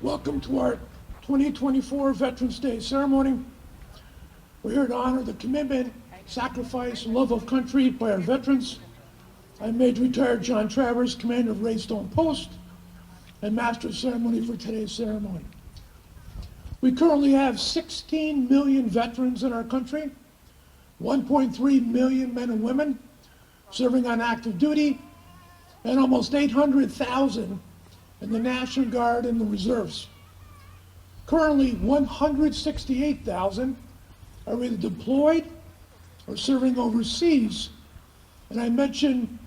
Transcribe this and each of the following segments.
Welcome to our 2024 Veterans Day ceremony. We're here to honor the commitment, sacrifice, and love of country by our veterans. I'm Major Retired John Travers, Commander of Raystone Post, and Master of Ceremony for today's ceremony. We currently have 16 million veterans in our country, 1.3 million men and women serving on active duty, and almost 800,000 in the National Guard and the Reserves. Currently, 168,000 are either deployed or serving overseas. And I mentioned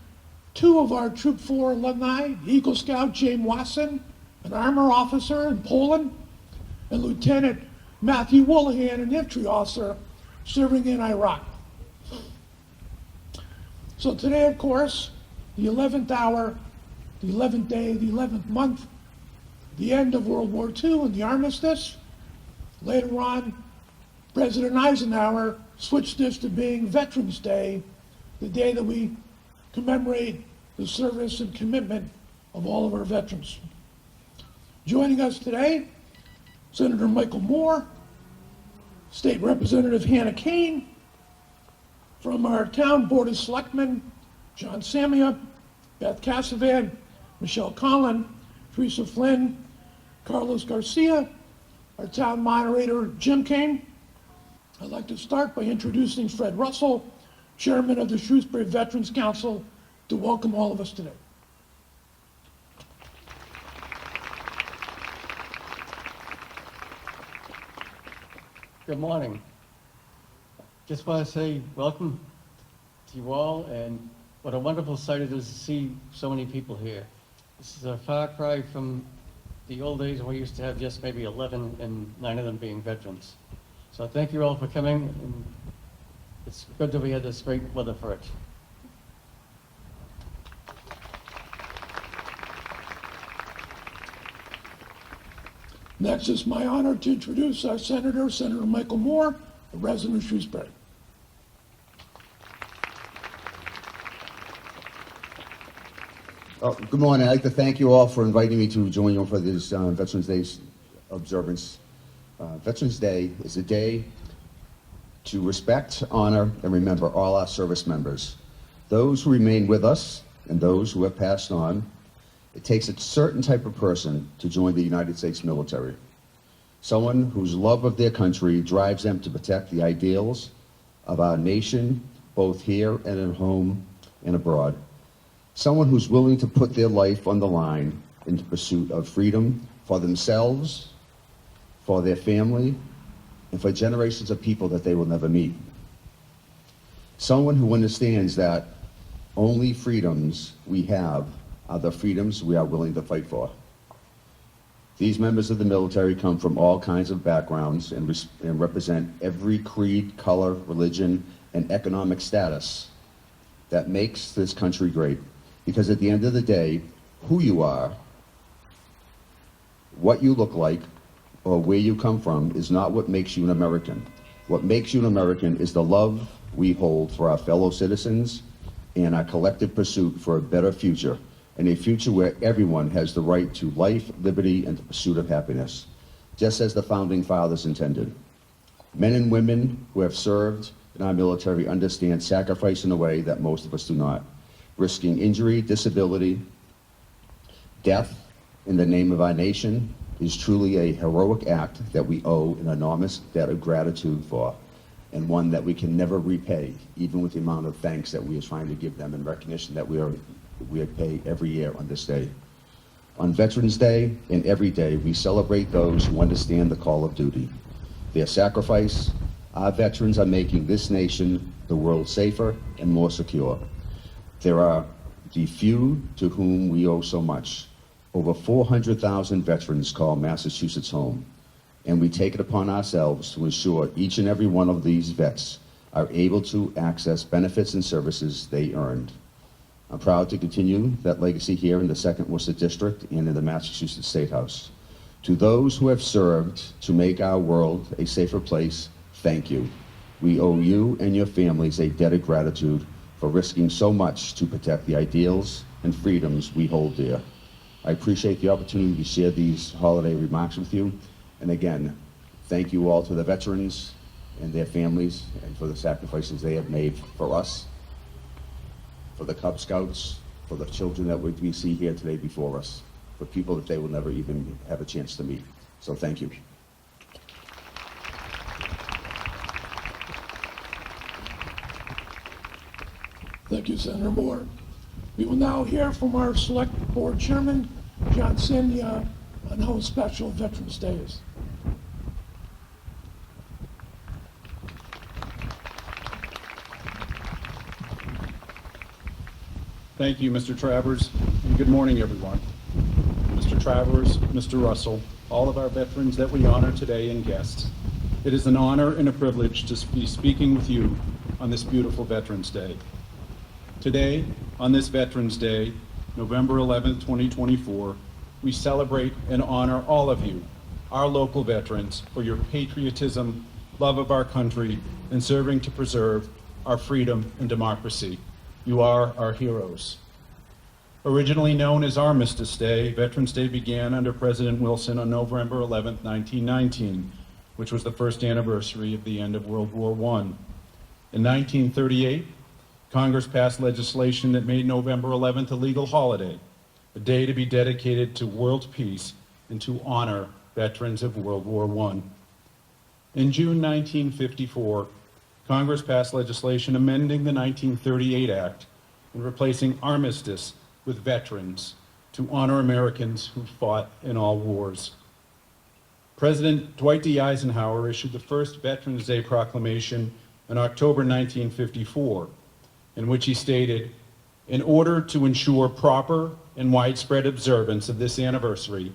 two of our Troop 4 alumni, Eagle Scout James Watson, an armor officer in Poland, and Lieutenant Matthew Woolahan, an infantry officer serving in Iraq. So today, of course, the 11th hour, the 11th day, the 11th month, the end of World War II and the armistice. Later on, President Eisenhower switched this to being Veterans Day, the day that we commemorate the service and commitment of all of our veterans. Joining us today, Senator Michael Moore, State Representative Hannah Kane, from our Town Board of Selectmen, John Samia, Beth Casavan, Michelle Collin, Teresa Flynn, Carlos Garcia, our Town Moderator, Jim Kane. I'd like to start by introducing Fred Russell, Chairman of the Shrewsbury Veterans Council, to welcome all of us today. Good morning. Just want to say welcome to you all, and what a wonderful sight it is to see so many people here. This is a far cry from the old days when we used to have just maybe 11 and 9 of them being veterans. So thank you all for coming, and it's good that we had this great weather for it. Next, it's my honor to introduce our Senator, Senator Michael Moore, a resident of Shrewsbury. Good morning. I'd like to thank you all for inviting me to join you for this Veterans Day observance. Veterans Day is a day to respect, honor, and remember all our service members, those who remain with us and those who have passed on. It takes a certain type of person to join the United States military, someone whose love of their country drives them to protect the ideals of our nation, both here and at home and abroad. Someone who's willing to put their life on the line in the pursuit of freedom for themselves, for their family, and for generations of people that they will never meet. Someone who understands that only freedoms we have are the freedoms we are willing to fight for. These members of the military come from all kinds of backgrounds and represent every creed, color, religion, and economic status that makes this country great. Because at the end of the day, who you are, what you look like, or where you come from is not what makes you an American. What makes you an American is the love we hold for our fellow citizens and our collective pursuit for a better future, and a future where everyone has the right to life, liberty, and the pursuit of happiness, just as the Founding Fathers intended. Men and women who have served in our military understand sacrifice in a way that most of us do not. Risking injury, disability, death in the name of our nation is truly a heroic act that we owe an enormous debt of gratitude for, and one that we can never repay, even with the amount of thanks that we are trying to give them in recognition that we pay every year on this day. On Veterans Day and every day, we celebrate those who understand the call of duty. Their sacrifice, our veterans are making this nation, the world, safer and more secure. There are the few to whom we owe so much. Over 400,000 veterans call Massachusetts home, and we take it upon ourselves to ensure each and every one of these vets are able to access benefits and services they earned. I'm proud to continue that legacy here in the 2nd Worcester District and in the Massachusetts State House. To those who have served to make our world a safer place, thank you. We owe you and your families a debt of gratitude for risking so much to protect the ideals and freedoms we hold dear. I appreciate the opportunity to share these holiday remarks with you. And again, thank you all to the veterans and their families and for the sacrifices they have made for us, for the Cub Scouts, for the children that we see here today before us, for people that they will never even have a chance to meet. So thank you. Thank you, Senator Moore. We will now hear from our Select Board Chairman, John Senya, on how special Veterans Day is. Thank you, Mr. Travers, and good morning, everyone. Mr. Travers, Mr. Russell, all of our veterans that we honor today and guests, it is an honor and a privilege to be speaking with you on this beautiful Veterans Day. Today, on this Veterans Day, November 11th, 2024, we celebrate and honor all of you, our local veterans, for your patriotism, love of our country, and serving to preserve our freedom and democracy. You are our heroes. Originally known as Armistice Day, Veterans Day began under President Wilson on November 11, 1919, which was the first anniversary of the end of World War I. In 1938, Congress passed legislation that made November 11th a legal holiday, a day to be dedicated to world peace and to honor veterans of World War I. In June 1954, Congress passed legislation amending the 1938 Act and replacing armistice with veterans to honor Americans who fought in all wars. President Dwight D. Eisenhower issued the first Veterans Day proclamation in October 1954, in which he stated, "In order to ensure proper and widespread observance of this anniversary,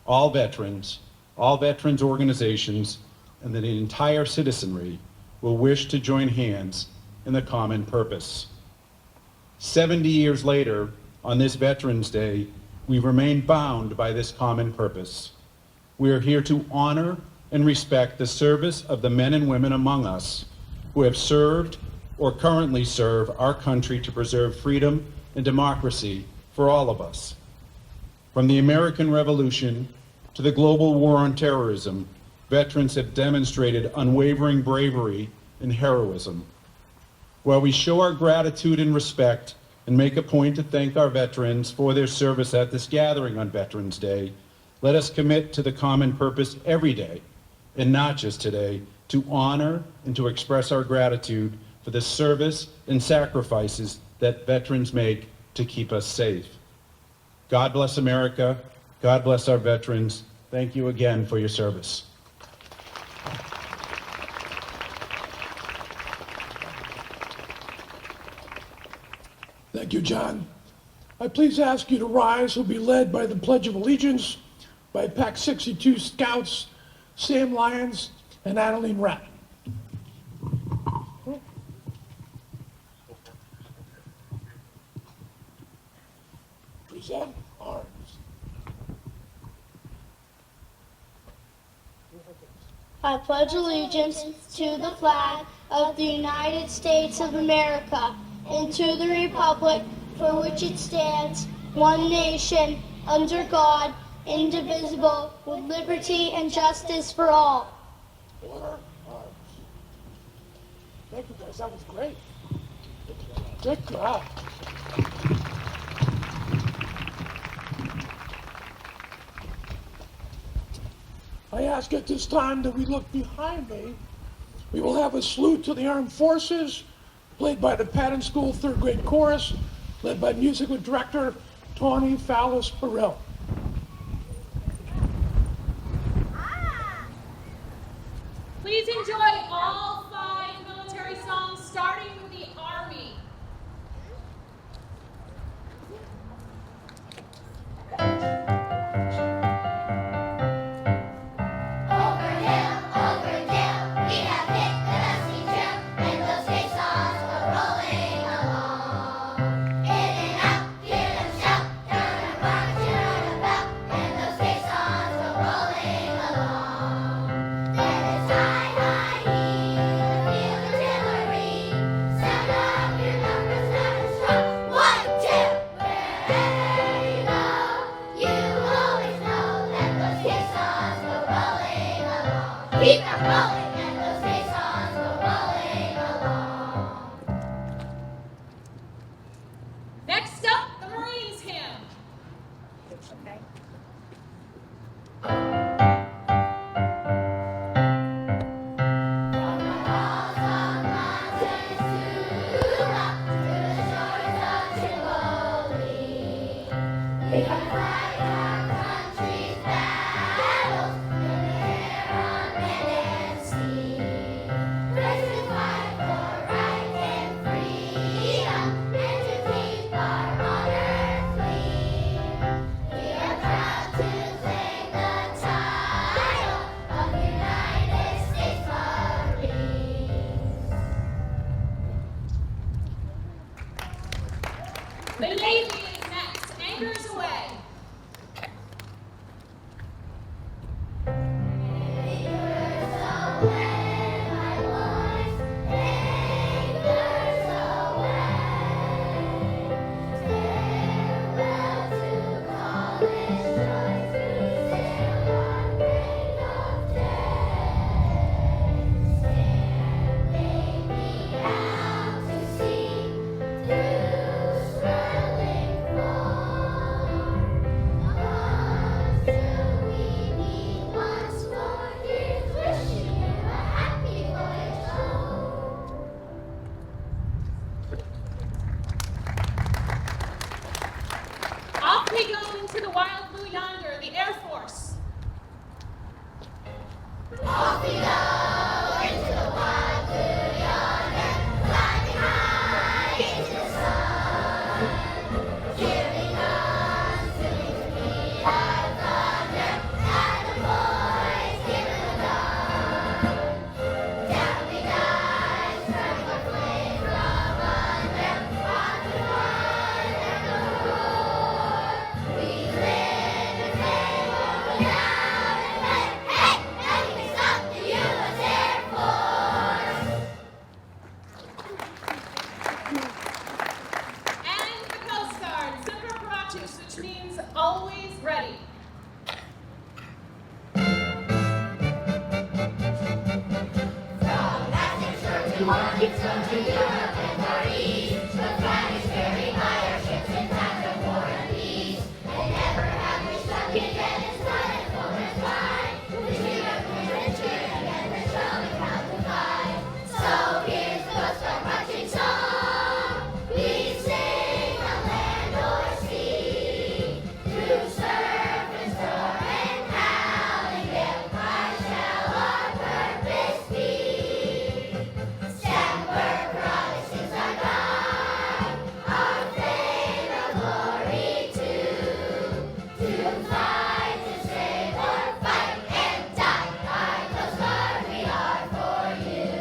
all veterans organizations, and the entire citizenry will wish to join hands in the common purpose." 70 years later, on this Veterans Day, we remain bound by this common purpose. We are here to honor and respect the service of the men and women among us who have served or currently serve our country to preserve freedom and democracy for all of us. From the American Revolution to the global war on terrorism, veterans have demonstrated unwavering bravery and heroism. While we show our gratitude and respect and make a point to thank our veterans for their service at this gathering on Veterans Day, let us commit to the common purpose every day, and not just today, to honor and to express our gratitude for the service and sacrifices that veterans make to keep us safe. God bless America. God bless our veterans. Thank you again for your service. Thank you, John. I please ask you to rise. We'll be led by the Pledge of Allegiance by Pac 62 Scouts, Sam Lyons and Adeline Rapp. Present arms. I pledge allegiance to the flag of the United States of America and to the republic for which it stands, one nation, under God, indivisible, with liberty and justice for all. Order arms. Thank you, guys. That was great. Good job. I ask at this time that we look behind me. We will have a salute to the armed forces, played by the Patton School third grade chorus, led by musical director Tawny Fallis Burrell. Please enjoy all 5 military songs, starting with the Army. Over hill, we have hit the dusty trail, and those great songs go rolling along. In and out, hear them shout, turn and march in our Okay. From the halls of mountains to the shores of Tivoli, we have flagged our country's battles in the air, on land and sea. Raised to fight for right and freedom, and to keep our honor clean. We are proud to claim the title of United States Marines. The Navy is next. Anchors away. Anchors away, my boys, anchors away. Farewell to college joys, we sail on break of day. Stand, baby, out to sea, through swirling foam. Until we meet once more, here's wishing you a happy voyage home. Off we go into the wild blue yonder, the Air Force. Off we go into the wild blue yonder, flying high into the sun. Here we come, soon to meet our thunder, and the boys give it a gun. Down we dive, turning our flame from under, on the run and the roar. We live and play, we're down and play. Hey, nothing can stop the U.S. Air Force. And the Coast Guard, Semper Paratus, which means always ready. From Atlantic shore to Arkansas to Europe and Far East, the flag is carried by our ships in times of war and peace. And never have we struck again in silent foreign flight. We cheer up and cheer again, we're strong and proud to fight. So here's the Coast Guard marching song. We sing on land or sea, through surf and storm and howling gale. Why shall our purpose be? Semper Paratus is our guide, our flame of glory to fight, to save, or fight and die. Our Coast Guard, we are for you.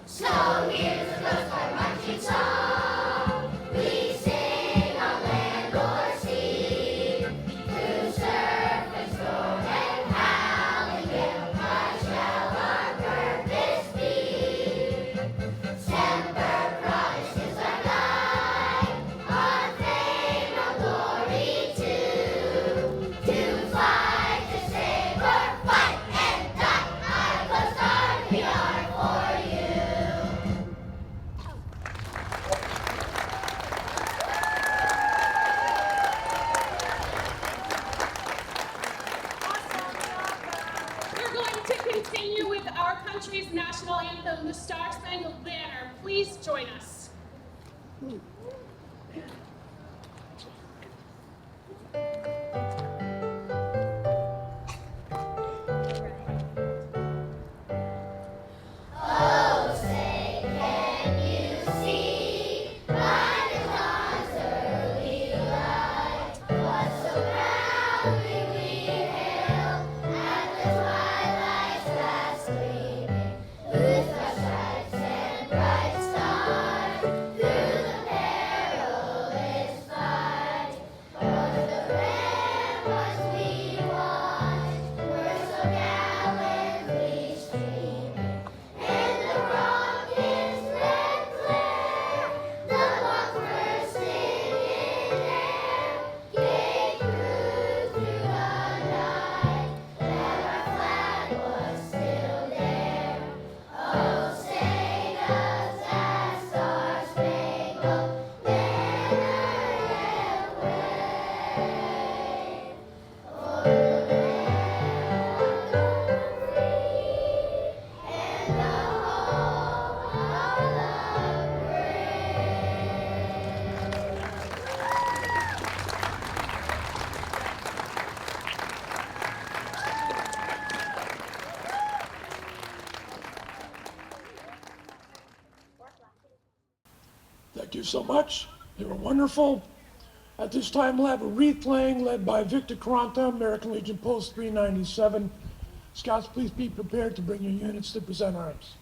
So here's the Coast Guard marching song. We sing on land or sea, through surf and storm and howling gale. Why shall our purpose be? Semper Paratus is our guide, our flame of glory to fight, to save, or fight and die. Our Coast Guard, we are for you. We're going to continue with our country's national anthem, the Star Spangled Banner. Please join us. Oh, say, can you see by the dawn's early light what so proudly we hailed at the twilight's last gleaming, with our stripes and bright stars through the Thank you so much. They were wonderful. At this time, we'll have a wreath laying led by Victor Caranta, American Legion Post 397. Scouts, please be prepared to bring your units to present arms.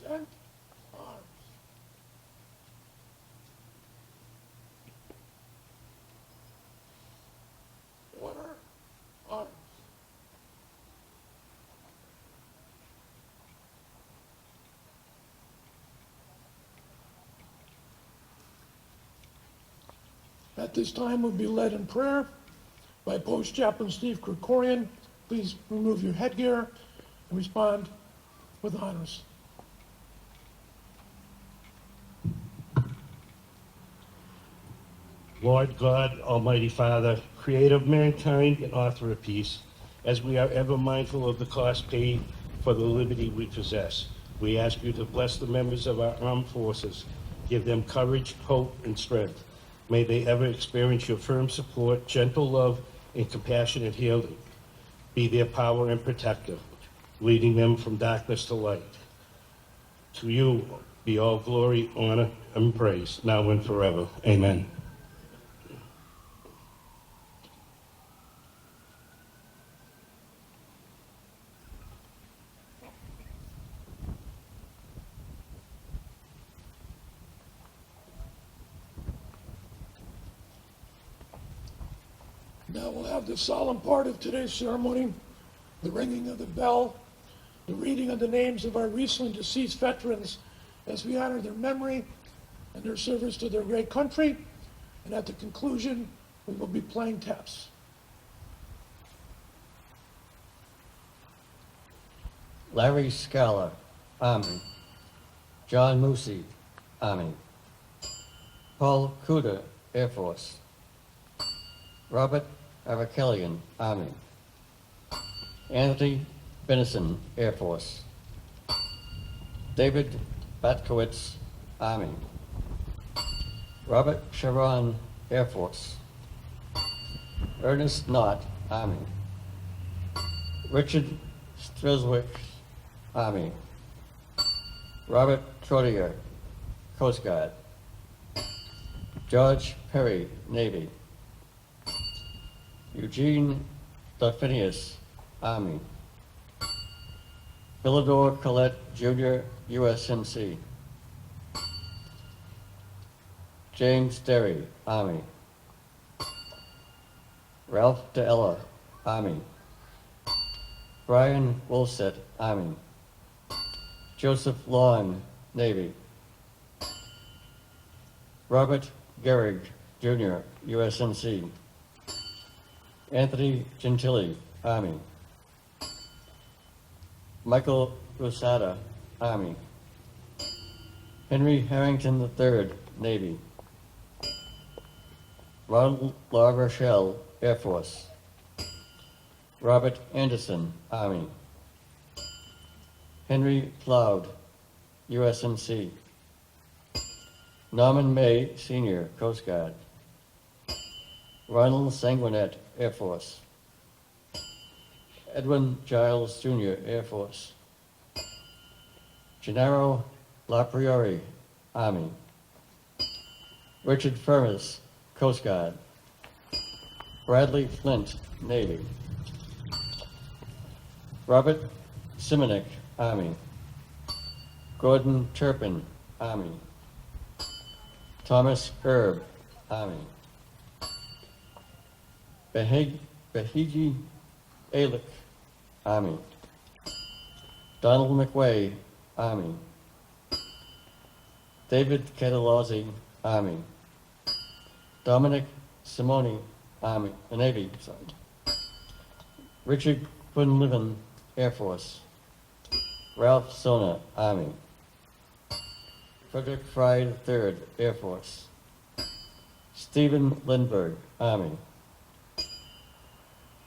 Present arms. Order arms. At this time, we'll be led in prayer by Post Chaplain Steve Krikorian. Please remove your headgear and respond with honors. Lord God, Almighty Father, creator of mankind and author of peace, as we are ever mindful of the cost paid for the liberty we possess, we ask you to bless the members of our armed forces, give them courage, hope, and strength. May they ever experience your firm support, gentle love, and compassionate healing. Be their power and protector, leading them from darkness to light. To you be all glory, honor, and praise, now and forever. Amen. Now we'll have the solemn part of today's ceremony, the ringing of the bell, the reading of the names of our recently deceased veterans as we honor their memory and their service to their great country. And at the conclusion, we will be playing taps. Larry Scala, Army. John Moosey, Army. Paul Cooter, Air Force. Robert Arakelian, Army. Anthony Benison, Air Force. David Batkowitz, Army. Robert Sharon, Air Force. Ernest Knott, Army. Richard Strelswick, Army. Robert Trottier, Coast Guard. George Perry, Navy. Eugene Delphinius, Army. Philidor Collette, Jr., USNC. James Derry, Army. Ralph DeElla, Army. Brian Wolsett, Army. Joseph Long, Navy. Robert Gehrig, Jr., USNC. Anthony Gentili, Army. Michael Rosada, Army. Henry Harrington III, Navy. Ronald La Rochelle, Air Force. Robert Anderson, Army. Henry Cloud, USNC. Norman May, Sr., Coast Guard. Ronald Sanguinet, Air Force. Edwin Giles, Jr., Air Force. Gennaro LaPriori, Army. Richard Firmus, Coast Guard. Bradley Flint, Navy. Robert Simonek, Army. Gordon Turpin, Army. Thomas Erb, Army. Bahiji Alick, Army. Donald McWay, Army. David Catalozzi, Army. Dominic Simoni, Army, Navy, sorry. Richard Quinlivan, Air Force. Ralph Sona, Army. Frederick Fry III, Air Force. Stephen Lindbergh, Army.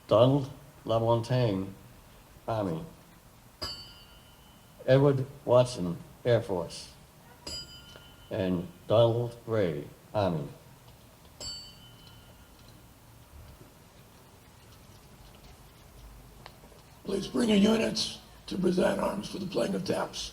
Donald LaMontagne, Army. Edward Watson, Air Force. And Donald Gray, Army. Please bring your units to present arms for the playing of taps.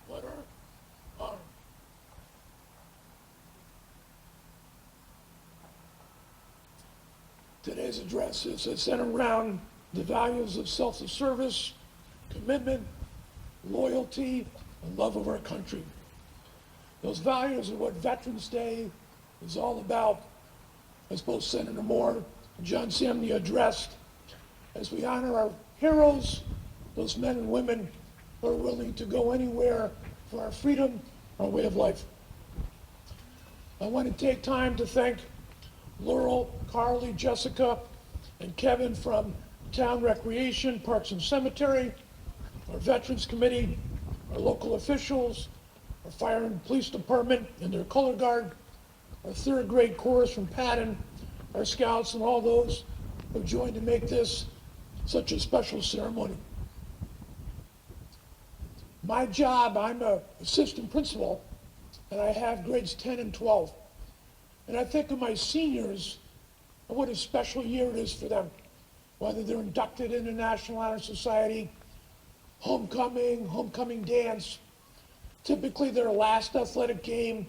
Letter R. Today's address is centered around the values of self-service, commitment, loyalty, and love of our country. Those values are what Veterans Day is all about, as both Senator Moore and John Samney addressed, as we honor our heroes, those men and women who are willing to go anywhere for our freedom, our way of life. I want to take time to thank Laurel, Carly, Jessica, and Kevin from Town Recreation, Parks and Cemetery, our Veterans Committee, our local officials, our Fire and Police Department and their color guard, our third grade chorus from Patton, our scouts, and all those who joined to make this such a special ceremony. My job, I'm an assistant principal, and I have grades 10 and 12. And I think of my seniors and what a special year it is for them, whether they're inducted into National Honor Society, homecoming dance, typically their last athletic game,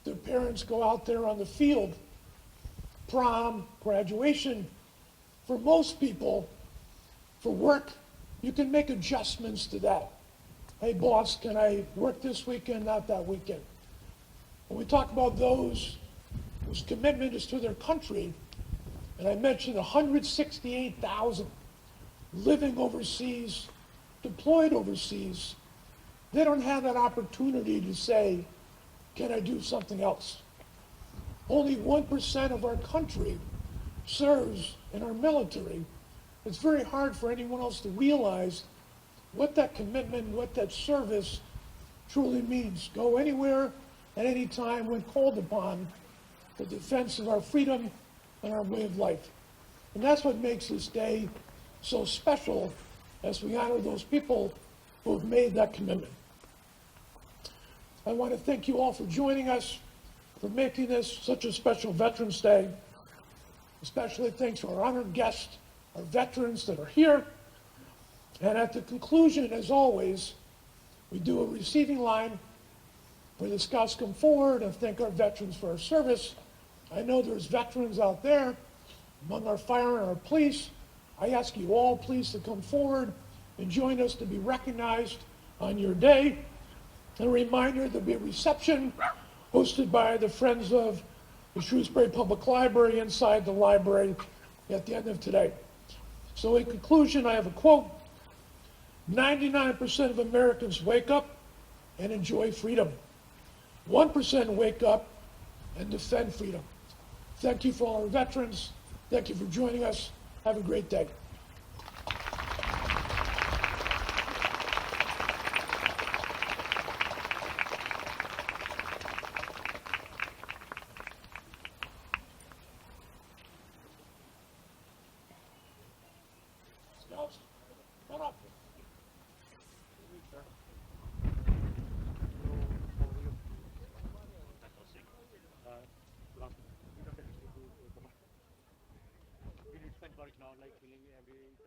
their parents go out there on the field, prom, graduation. For most people, for work, you can make adjustments to that. Hey boss, can I work this weekend, not that weekend? When we talk about those whose commitment is to their country, and I mentioned 168,000 living overseas, deployed overseas, they don't have that opportunity to say, can I do something else? Only 1% of our country serves in our military. It's very hard for anyone else to realize what that commitment, what that service truly means. Go anywhere, at any time when called upon, the defense of our freedom and our way of life. And that's what makes this day so special as we honor those people who have made that commitment. I want to thank you all for joining us, for making this such a special Veterans Day. Especially thanks to our honored guests, our veterans that are here. And at the conclusion, as always, we do a receiving line where the scouts come forward and thank our veterans for our service. I know there's veterans out there among our fire and our police. I ask you all please to come forward and join us to be recognized on your day. And a reminder, there'll be a reception hosted by the Friends of the Shrewsbury Public Library inside the library at the end of today. So in conclusion, I have a quote. 99% of Americans wake up and enjoy freedom. 1% wake up and defend freedom. Thank you for all our veterans. Thank you for joining us. Have a great day. Scouts, come up. like killing every